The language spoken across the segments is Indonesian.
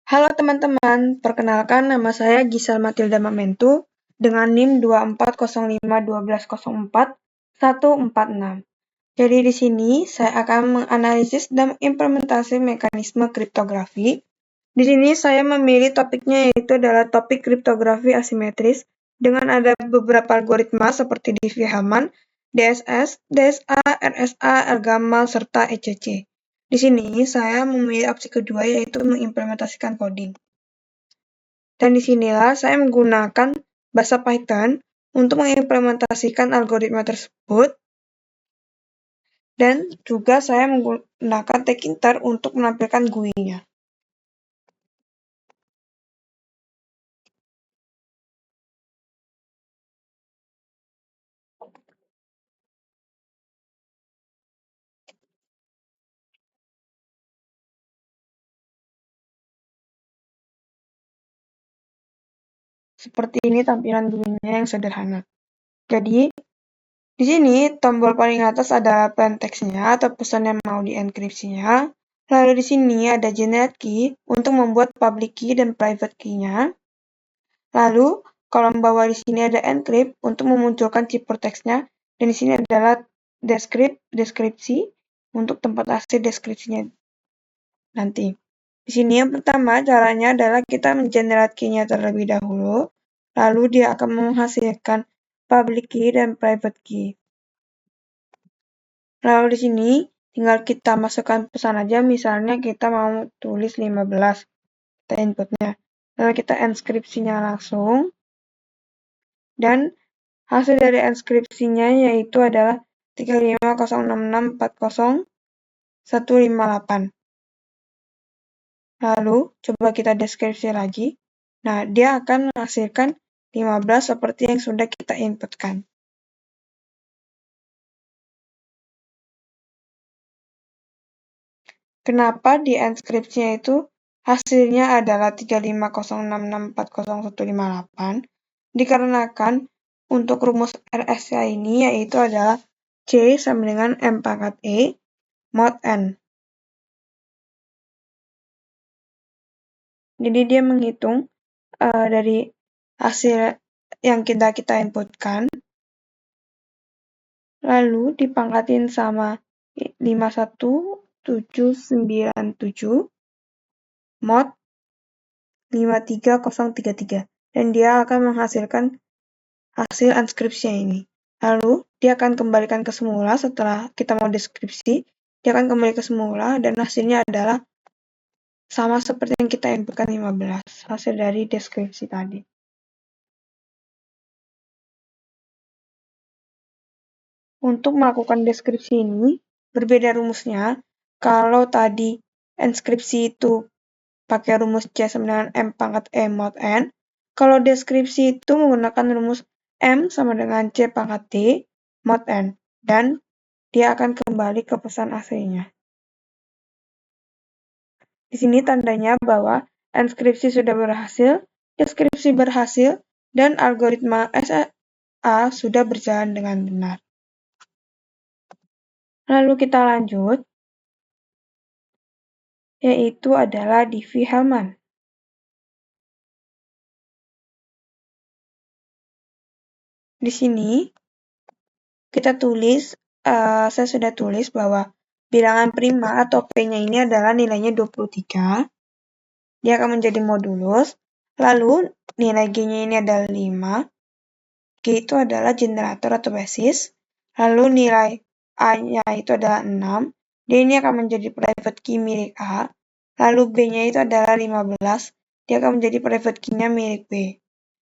Halo teman-teman, perkenalkan nama saya Gisel Matilda Mamentu dengan NIM 24051204 Jadi di sini saya akan menganalisis dan implementasi mekanisme kriptografi. Di sini saya memilih topiknya yaitu adalah topik kriptografi asimetris dengan ada beberapa algoritma seperti Diffie-Hellman, DSS, DSA, RSA, Elgamal, serta ECC. Di sini saya memilih opsi kedua yaitu mengimplementasikan coding. Dan disinilah saya menggunakan bahasa Python untuk mengimplementasikan algoritma tersebut. Dan juga saya menggunakan Tkinter untuk menampilkan GUI-nya. Seperti ini tampilan GUI-nya yang sederhana. Jadi, di sini tombol paling atas adalah plain text-nya atau pesan yang mau dienkripsinya. Lalu di sini ada generate key untuk membuat public key dan private key-nya. Lalu kolom bawah di sini ada encrypt untuk memunculkan ciphertext-nya, dan di sini adalah deskripsi untuk tempat asli deskripsinya nanti. Di sini yang pertama caranya adalah kita mengenerate key-nya terlebih dahulu, lalu dia akan menghasilkan public key dan private key. Lalu di sini tinggal kita masukkan pesan aja, misalnya kita mau tulis 15, kita inputnya. Lalu kita enskripsinya langsung, dan hasil dari enskripsinya yaitu adalah 3506640158. Lalu coba kita deskripsi lagi. Nah, dia akan menghasilkan 15 seperti yang sudah kita inputkan. Kenapa di enskripsinya itu hasilnya adalah 3506640158? Dikarenakan untuk rumus RSA ini yaitu adalah C sama dengan M pangkat E mod N. Jadi dia menghitung dari hasil yang kita inputkan, lalu dipangkatin sama 51797 mod 53033, dan dia akan menghasilkan hasil enskripsinya ini. Lalu dia akan kembalikan ke semula setelah kita mau deskripsi, dia akan kembali ke semula dan hasilnya adalah sama seperti yang kita inputkan 15, hasil dari deskripsi tadi. Untuk melakukan deskripsi ini, berbeda rumusnya. Kalau tadi enskripsi itu pakai rumus C sama dengan M pangkat E mod N, kalau deskripsi itu menggunakan rumus M sama dengan C pangkat D mod N, dan dia akan kembali ke pesan aslinya. Di sini tandanya bahwa enskripsi sudah berhasil, deskripsi berhasil, dan algoritma SSA sudah berjalan dengan benar. Lalu kita lanjut, yaitu adalah Diffie-Hellman. Di sini kita tulis, saya sudah tulis bahwa bilangan prima atau P-nya ini adalah nilainya 23. Dia akan menjadi modulus. Lalu nilai G-nya ini adalah 5. G itu adalah generator atau basis. Lalu nilai A-nya itu adalah 6. Dia ini akan menjadi private key milik A. Lalu B-nya itu adalah 15. Dia akan menjadi private key-nya milik B.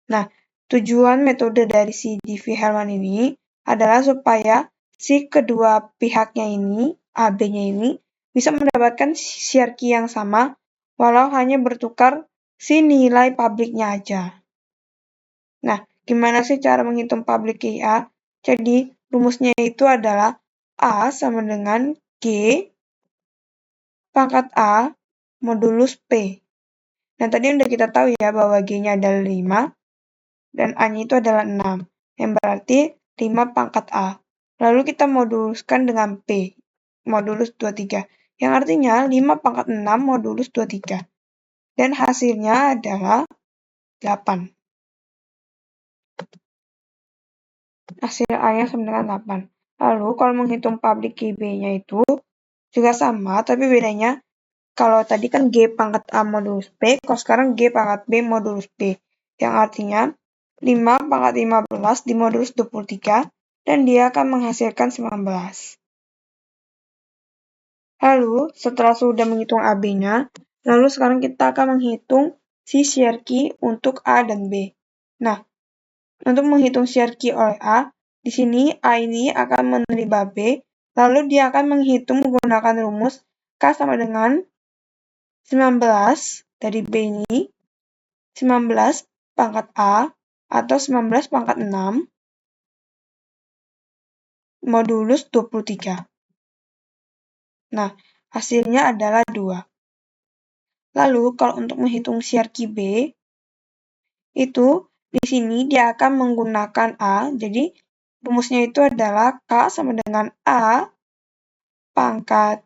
Nah, tujuan metode dari si Diffie-Hellman ini adalah supaya si kedua pihaknya ini, A, B-nya ini, bisa mendapatkan share key yang sama, walau hanya bertukar si nilai publiknya aja. Nah, gimana sih cara menghitung public key A? Jadi, rumusnya itu adalah A sama dengan G pangkat A modulus P. Nah, tadi udah kita tahu ya bahwa G-nya adalah 5 dan A-nya itu adalah 6, yang berarti 5 pangkat A. Lalu kita moduluskan dengan P, modulus 23, yang artinya 5 pangkat 6 modulus 23. Dan hasilnya adalah 8. Hasil A-nya sama dengan 8. Lalu kalau menghitung public key B-nya itu juga sama, tapi bedanya kalau tadi kan G pangkat A modulus P, kalau sekarang G pangkat B modulus P. Yang artinya 5 pangkat 15 dimodulus 23, dan dia akan menghasilkan 19. Lalu, setelah sudah menghitung AB-nya, lalu sekarang kita akan menghitung si shear key untuk A dan B. Nah, untuk menghitung shear key oleh A, di sini A ini akan menerima B, lalu dia akan menghitung menggunakan rumus K sama dengan 19 dari B ini, 19 pangkat A atau 19 pangkat 6 modulus 23. Nah, hasilnya adalah 2. Lalu, kalau untuk menghitung shear key B, itu di sini dia akan menggunakan A, jadi rumusnya itu adalah K sama dengan A pangkat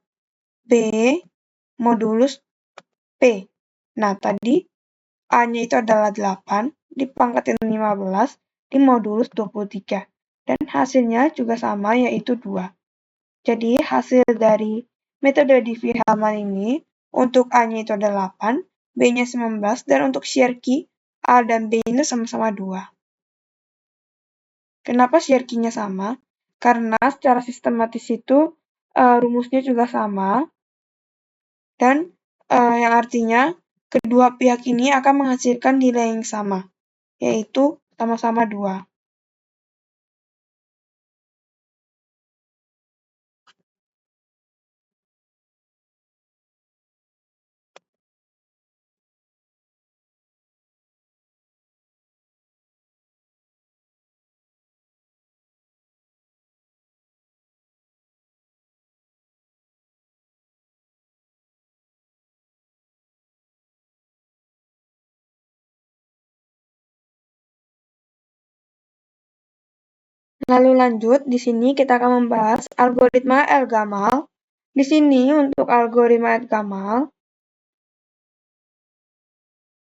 B modulus P. Nah, tadi A-nya itu adalah 8, dipangkatin 15, dimodulus 23. Dan hasilnya juga sama, yaitu 2. Jadi, hasil dari metode Diffie-Hellman ini, untuk A-nya itu adalah 8, B-nya 19, dan untuk shear key, A dan B ini sama-sama 2. Kenapa shear key-nya sama? Karena secara sistematis itu rumusnya juga sama, dan yang artinya kedua pihak ini akan menghasilkan nilai yang sama, yaitu sama-sama 2. Lalu lanjut, di sini kita akan membahas algoritma El-Gamal. Di sini untuk algoritma El-Gamal,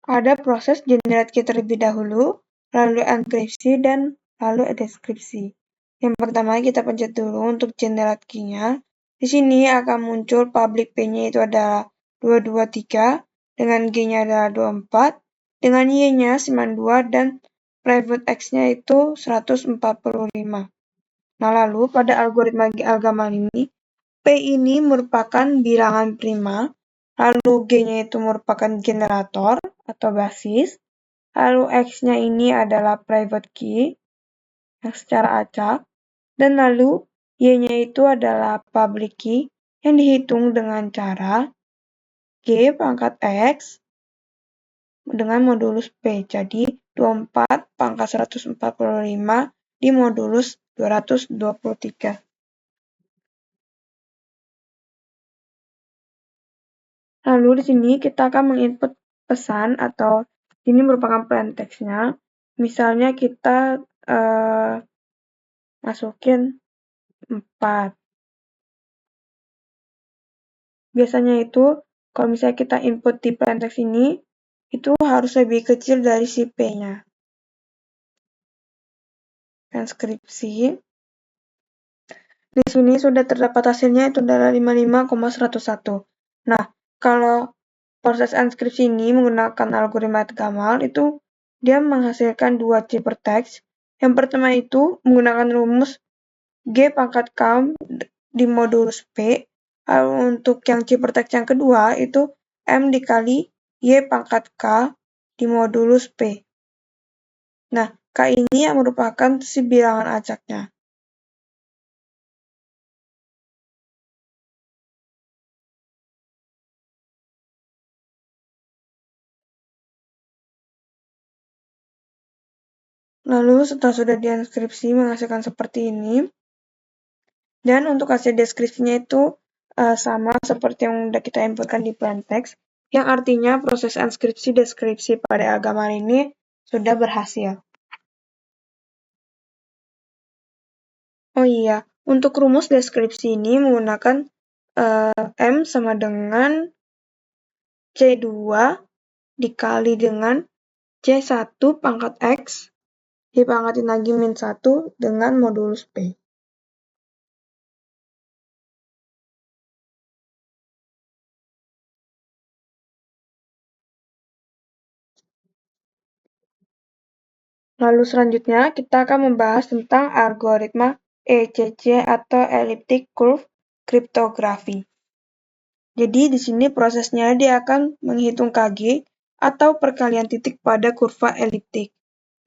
ada proses generate key terlebih dahulu, lalu enkripsi, dan lalu deskripsi. Yang pertama kita pencet dulu untuk generate key-nya. Di sini akan muncul public P-nya itu adalah 223, dengan G-nya adalah 24, dengan Y-nya 92, dan private X-nya itu 145. Nah, lalu pada algoritma El-Gamal ini, P ini merupakan bilangan prima, lalu G-nya itu merupakan generator atau basis, lalu X-nya ini adalah private key yang secara acak, dan lalu Y-nya itu adalah public key yang dihitung dengan cara G pangkat X dengan modulus P. Jadi 24 pangkat 145 dimodulus 223. Lalu di sini kita akan menginput pesan atau ini merupakan plain text-nya. Misalnya kita masukin 4. Biasanya itu kalau misalnya kita input di plain text ini, itu harus lebih kecil dari si P-nya. Transkripsi. Di sini sudah terdapat hasilnya itu adalah 55,101. Nah, kalau proses transkripsi ini menggunakan algoritma El-Gamal itu dia menghasilkan 2 ciphertext. Yang pertama itu menggunakan rumus G pangkat K di modulus P. Lalu untuk yang ciphertext yang kedua itu M dikali Y pangkat K di modulus P. Nah, K ini yang merupakan si bilangan acaknya. Lalu setelah sudah ditranskripsi menghasilkan seperti ini. Dan untuk hasil deskripsinya itu sama seperti yang sudah kita inputkan di plain text, yang artinya proses transkripsi deskripsi pada El-Gamal ini sudah berhasil. Oh iya, untuk rumus deskripsi ini menggunakan M sama dengan C2 dikali dengan C1 pangkat X dipangkatin lagi min 1 dengan modulus P. Lalu selanjutnya kita akan membahas tentang algoritma ECC atau Elliptic Curve Cryptography. Jadi di sini prosesnya dia akan menghitung KG atau perkalian titik pada kurva eliptik.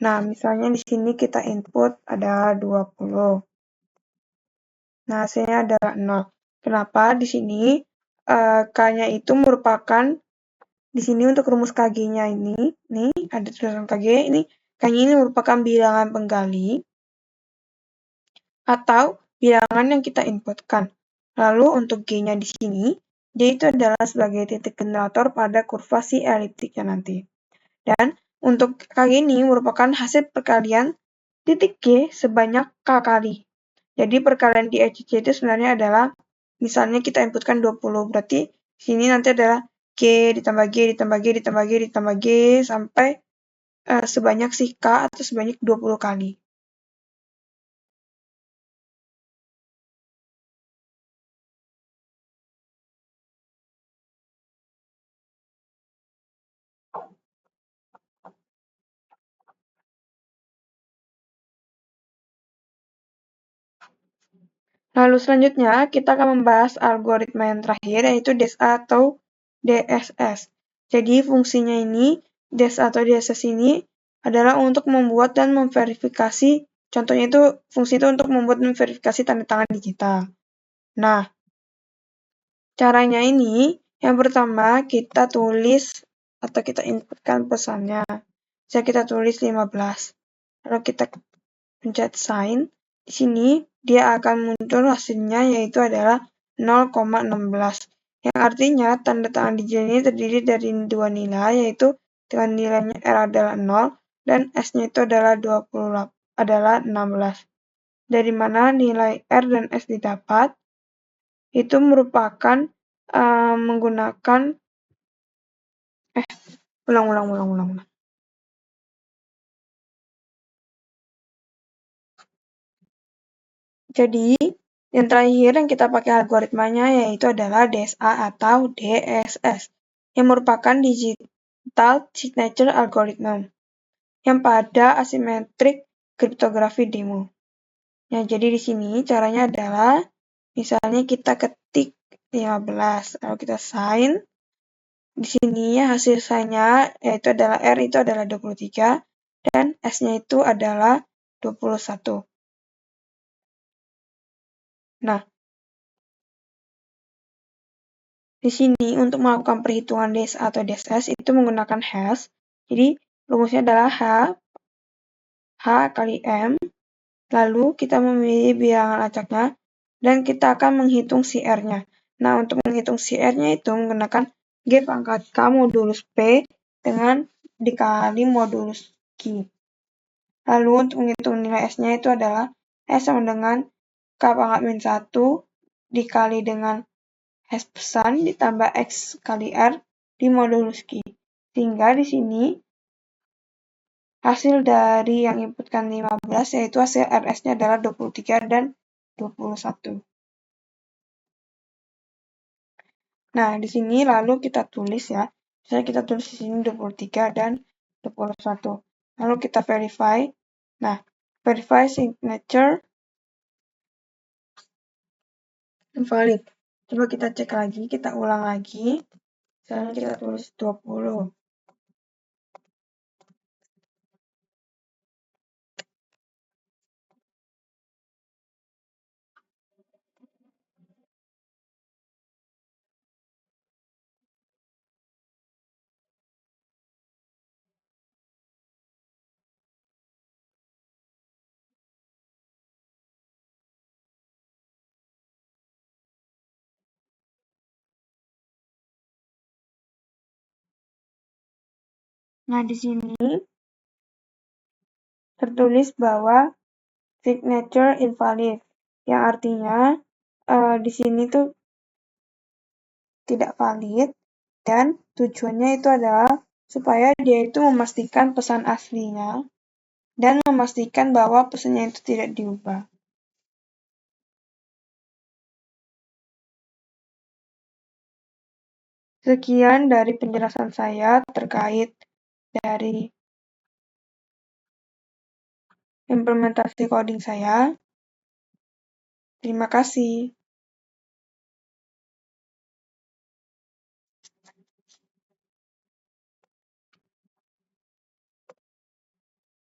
Nah, misalnya di sini kita input ada 20. Nah, hasilnya adalah 0. Kenapa? Di sini K-nya itu merupakan di sini untuk rumus KG-nya ini, nih ada tulisan KG, ini K-nya ini merupakan bilangan penggali atau bilangan yang kita inputkan. Lalu untuk G-nya di sini, dia itu adalah sebagai titik generator pada kurva si eliptiknya nanti. Dan untuk KG ini merupakan hasil perkalian titik G sebanyak K kali. Jadi perkalian di ECC itu sebenarnya adalah, misalnya kita inputkan 20, berarti sini nanti adalah G ditambah G ditambah G ditambah G ditambah G sampai sebanyak si K atau sebanyak 20 kali. Lalu selanjutnya kita akan membahas algoritma yang terakhir yaitu DSA atau DSS. Jadi fungsinya ini, DSA atau DSS ini adalah untuk membuat dan memverifikasi, contohnya itu fungsi itu untuk membuat dan memverifikasi tanda tangan digital. Nah, caranya ini yang pertama kita tulis atau kita inputkan pesannya. Bisa kita tulis 15. Lalu kita pencet sign. Di sini dia akan muncul hasilnya yaitu adalah 0,16. Yang artinya tanda tangan digital ini terdiri dari dua nilai yaitu dengan nilainya R adalah 0 dan S-nya itu adalah 16. Dari mana nilai R dan S didapat? Itu merupakan menggunakan ulang. Jadi, yang terakhir yang kita pakai algoritmanya yaitu adalah DSA atau DSS, yang merupakan Digital Signature Algorithm, yang pada asymmetric cryptography demo. Nah, jadi di sini caranya adalah, misalnya kita ketik 15, lalu kita sign. Di sini hasil sign-nya yaitu adalah R itu adalah 23 dan S-nya itu adalah 21. Nah, di sini untuk melakukan perhitungan DSA atau DSS itu menggunakan hash. Jadi rumusnya adalah H kali M. Lalu kita memilih bilangan acaknya dan kita akan menghitung si R-nya. Nah, untuk menghitung si R-nya itu menggunakan G pangkat K modulus P dengan dikali modulus Q. Lalu untuk menghitung nilai S-nya itu adalah S sama dengan K pangkat min 1 dikali dengan hash pesan ditambah X kali R di modulus Q. Sehingga di sini hasil dari yang inputkan 15 yaitu hasil RS-nya adalah 23 dan 21. Nah, di sini lalu kita tulis ya. Misalnya kita tulis di sini 23 dan 21. Lalu kita verify. Nah, verify signature invalid. Coba kita cek lagi, kita ulang lagi. Misalnya kita tulis 20. Nah, di sini tertulis bahwa signature invalid, yang artinya di sini tuh tidak valid dan tujuannya itu adalah supaya dia itu memastikan pesan aslinya dan memastikan bahwa pesannya itu tidak diubah. Sekian dari penjelasan saya terkait dari implementasi coding saya. Terima kasih.